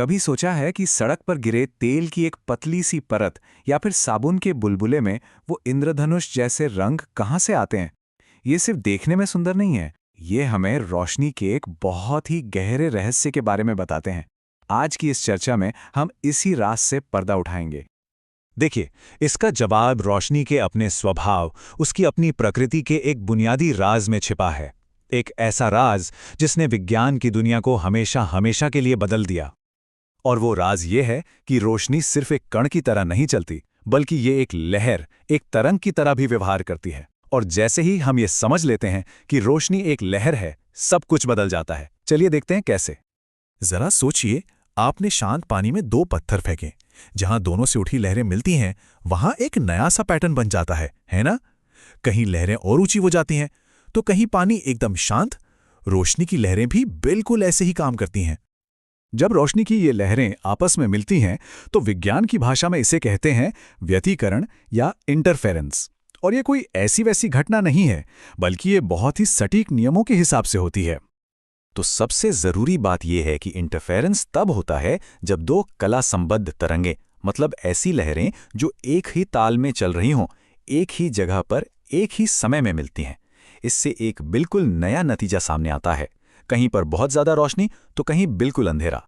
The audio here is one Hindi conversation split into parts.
कभी सोचा है कि सड़क पर गिरे तेल की एक पतली सी परत या फिर साबुन के बुलबुले में वो इंद्रधनुष जैसे रंग कहाँ से आते हैं? ये सिर्फ देखने में सुंदर नहीं है, ये हमें रोशनी के एक बहुत ही गहरे रहस्य के बारे में बताते हैं। आज की इस चर्चा में हम इसी राज से पर्दा उठाएंगे। देखिए, इसका जवाब रोशनी के अपने स्वभाव, उसकी अपनी प्रकृति के एक बुनियादी राज में छिपा है। एक ऐसा राज जिसने विज्ञान की दुनिया को हमेशा हमेशा के लिए बदल दिया। और वो राज ये है कि रोशनी सिर्फ एक कण की तरह नहीं चलती, बल्कि ये एक लहर, एक तरंग की तरह भी व्यवहार करती है। और जैसे ही हम ये समझ लेते हैं कि रोशनी एक लहर है, सब कुछ बदल जाता है। चलिए देखते हैं कैसे। जरा सोचिए, आपने शांत पानी में 2 पत्थर फेंके। जहां दोनों से उठी लहरें मिलती हैं, वहां एक नया सा पैटर्न बन जाता है ना? कहीं लहरें और ऊंची हो जाती हैं, तो कहीं पानी एकदम शांत। रोशनी की लहरें भी बिल्कुल ऐसे ही काम करती हैं। जब रोशनी की ये लहरें आपस में मिलती हैं, तो विज्ञान की भाषा में इसे कहते हैं व्यतिकरण या इंटरफेरेंस। और ये कोई ऐसी वैसी घटना नहीं है, बल्कि ये बहुत ही सटीक नियमों के हिसाब से होती है। तो सबसे जरूरी बात यह है कि इंटरफेरेंस तब होता है जब 2 कला संबद्ध तरंगें, मतलब ऐसी लहरें जो एक ही ताल में चल रही हों, एक ही जगह पर एक ही समय में मिलती हैं। इससे एक बिल्कुल नया नतीजा सामने आता है। कहीं पर बहुत ज्यादा रोशनी तो कहीं बिल्कुल अंधेरा।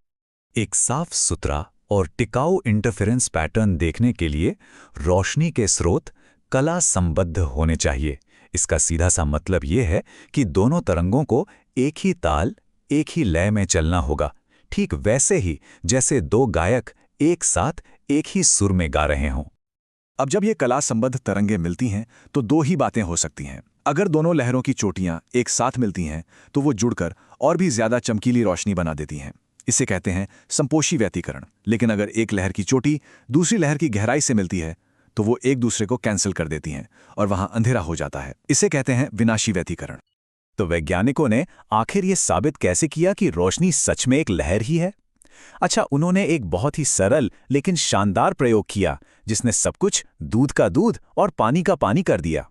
एक साफ सुथरा और टिकाऊ इंटरफेरेंस पैटर्न देखने के लिए रोशनी के स्रोत कला संबद्ध होने चाहिए। इसका सीधा सा मतलब यह है कि दोनों तरंगों को एक ही ताल, एक ही लय में चलना होगा, ठीक वैसे ही जैसे 2 गायक एक साथ एक ही सुर में गा रहे हों। अब जब ये कला संबद्ध तरंगें मिलती हैं, तो 2 ही बातें हो सकती हैं। अगर दोनों लहरों की चोटियां एक साथ मिलती हैं, तो वो जुड़कर और भी ज्यादा चमकीली रोशनी बना देती हैं। इसे कहते हैं संपोषी व्यतिकरण। लेकिन अगर एक लहर की चोटी दूसरी लहर की गहराई से मिलती है, तो वो एक दूसरे को कैंसिल कर देती हैं और वहां अंधेरा हो जाता है। इसे कहते हैं विनाशी व्यतिकरण। तो वैज्ञानिकों ने आखिर ये साबित कैसे किया कि रोशनी सच में एक लहर ही है? अच्छा, उन्होंने एक बहुत ही सरल लेकिन शानदार प्रयोग किया, जिसने सब कुछ दूध का दूध और पानी का पानी कर दिया।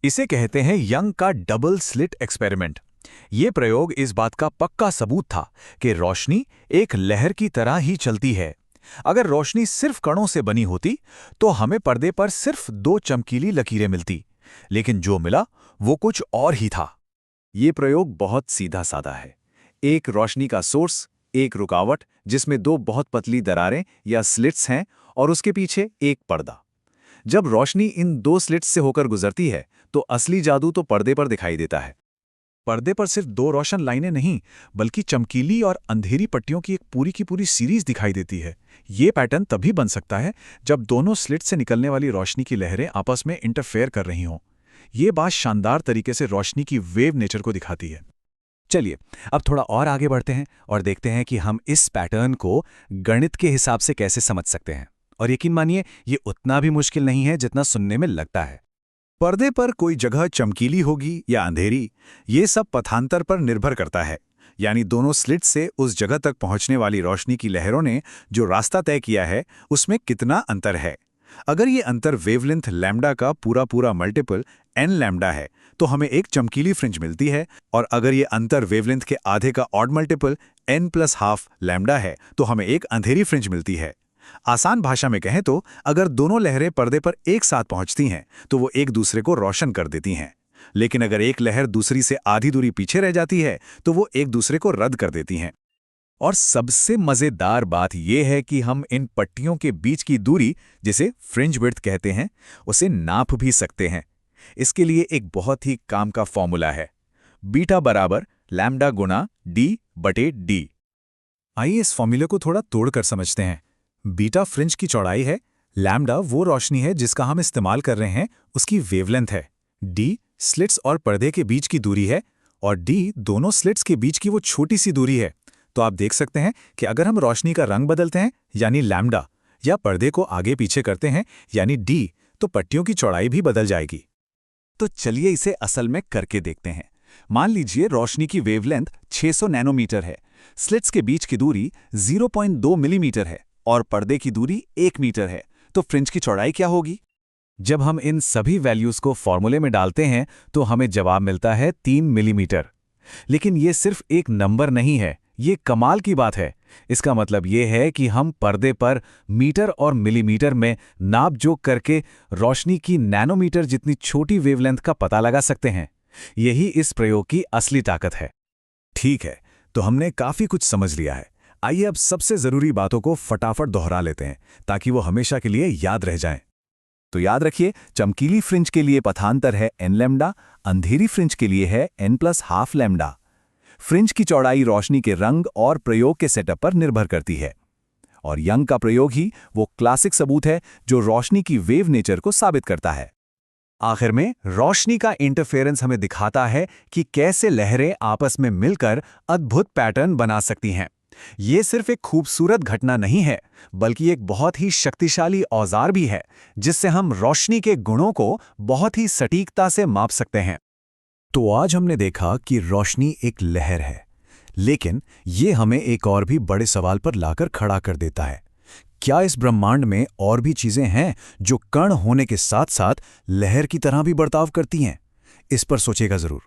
इसे कहते हैं यंग का डबल स्लिट एक्सपेरिमेंट। ये प्रयोग इस बात का पक्का सबूत था कि रोशनी एक लहर की तरह ही चलती है। अगर रोशनी सिर्फ कणों से बनी होती, तो हमें पर्दे पर सिर्फ 2 चमकीली लकीरें मिलती। लेकिन जो मिला वो कुछ और ही था। ये प्रयोग बहुत सीधा साधा है। एक रोशनी का सोर्स, एक रुकावट जिसमें 2 बहुत पतली दरारें या स्लिट्स हैं, और उसके पीछे एक पर्दा। जब रोशनी इन 2 स्लिट्स से होकर गुजरती है, तो असली जादू तो पर्दे पर दिखाई देता है। पर्दे पर सिर्फ 2 रोशन लाइनें नहीं, बल्कि चमकीली और अंधेरी पट्टियों की एक पूरी की पूरी सीरीज दिखाई देती है। ये पैटर्न तभी बन सकता है जब दोनों स्लिट से निकलने वाली रोशनी की लहरें आपस में इंटरफेयर कर रही हों। ये बात शानदार तरीके से रोशनी की वेव नेचर को दिखाती है। चलिए, अब थोड़ा और आगे बढ़ते हैं और देखते हैं कि हम इस पैटर्न को गणित के हिसाब से कैसे समझ सकते हैं। और यकीन मानिए, ये उतना भी मुश्किल नहीं है जितना सुनने में लगता है। पर्दे पर कोई जगह चमकीली होगी या अंधेरी, ये सब पथांतर पर निर्भर करता है। यानी दोनों स्लिट से उस जगह तक पहुंचने वाली रोशनी की लहरों ने जो रास्ता तय किया है, उसमें कितना अंतर है। अगर ये अंतर वेवलेंथ लैम्डा का पूरा पूरा मल्टीपल n लैम्डा है, तो हमें एक चमकीली फ्रिंज मिलती है। और अगर ये अंतर वेवलेंथ के आधे का ऑड मल्टीपल n+½ लैम्डा है, तो हमें एक अंधेरी फ्रिंज मिलती है। आसान भाषा में कहें तो अगर दोनों लहरें पर्दे पर एक साथ पहुंचती हैं, तो वो एक दूसरे को रोशन कर देती हैं। लेकिन अगर एक लहर दूसरी से आधी दूरी पीछे रह जाती है, तो वो एक दूसरे को रद्द कर देती हैं। और सबसे मजेदार बात यह है कि हम इन पट्टियों के बीच की दूरी, जिसे फ्रिंज विड्थ कहते हैं, उसे नाप भी सकते हैं। इसके लिए एक बहुत ही काम का फॉर्मूला है, बीटा बराबर लैम्डा गुणा d/d। आइए इस फॉर्मूले को थोड़ा तोड़कर समझते हैं। बीटा फ्रिंज की चौड़ाई है, लैम्डा वो रोशनी है जिसका हम इस्तेमाल कर रहे हैं, उसकी वेवलेंथ है। डी स्लिट्स और पर्दे के बीच की दूरी है, और डी दोनों स्लिट्स के बीच की वो छोटी सी दूरी है। तो आप देख सकते हैं कि अगर हम रोशनी का रंग बदलते हैं, यानी लैम्डा, या पर्दे को आगे पीछे करते हैं, यानी डी, तो पट्टियों की चौड़ाई भी बदल जाएगी। तो चलिए इसे असल में करके देखते हैं। मान लीजिए रोशनी की वेवलेंथ 600 नैनोमीटर है, स्लिट्स के बीच की दूरी 0.2 मिलीमीटर है और पर्दे की दूरी 1 मीटर है। तो फ्रिंज की चौड़ाई क्या होगी? जब हम इन सभी वैल्यूज को फॉर्मूले में डालते हैं, तो हमें जवाब मिलता है 3 मिलीमीटर। लेकिन ये सिर्फ एक नंबर नहीं है, ये कमाल की बात है इसका मतलब ये है कि हम पर्दे पर मीटर और मिलीमीटर में नाप जोख करके रोशनी की नैनोमीटर जितनी छोटी वेवलेंथ का पता लगा सकते हैं। यही इस प्रयोग की असली ताकत है। ठीक है, तो हमने काफी कुछ समझ लिया है। आइए अब सबसे जरूरी बातों को फटाफट दोहरा लेते हैं ताकि वो हमेशा के लिए याद रह जाएं। तो याद रखिए, चमकीली फ्रिंज के लिए पथांतर है n लैम्डा, अंधेरी फ्रिंज के लिए है n+½ लैम्डा। फ्रिंज की चौड़ाई रोशनी के रंग और प्रयोग के सेटअप पर निर्भर करती है, और यंग का प्रयोग ही वो क्लासिक सबूत है जो रोशनी की वेव नेचर को साबित करता है। आखिर में रोशनी का इंटरफेरेंस हमें दिखाता है कि कैसे लहरें आपस में मिलकर अद्भुत पैटर्न बना सकती हैं। ये सिर्फ एक खूबसूरत घटना नहीं है, बल्कि एक बहुत ही शक्तिशाली औजार भी है जिससे हम रोशनी के गुणों को बहुत ही सटीकता से माप सकते हैं। तो आज हमने देखा कि रोशनी एक लहर है, लेकिन ये हमें एक और भी बड़े सवाल पर लाकर खड़ा कर देता है। क्या इस ब्रह्मांड में और भी चीजें हैं जो कण होने के साथ साथ लहर की तरह भी बर्ताव करती हैं? इस पर सोचेगा जरूर।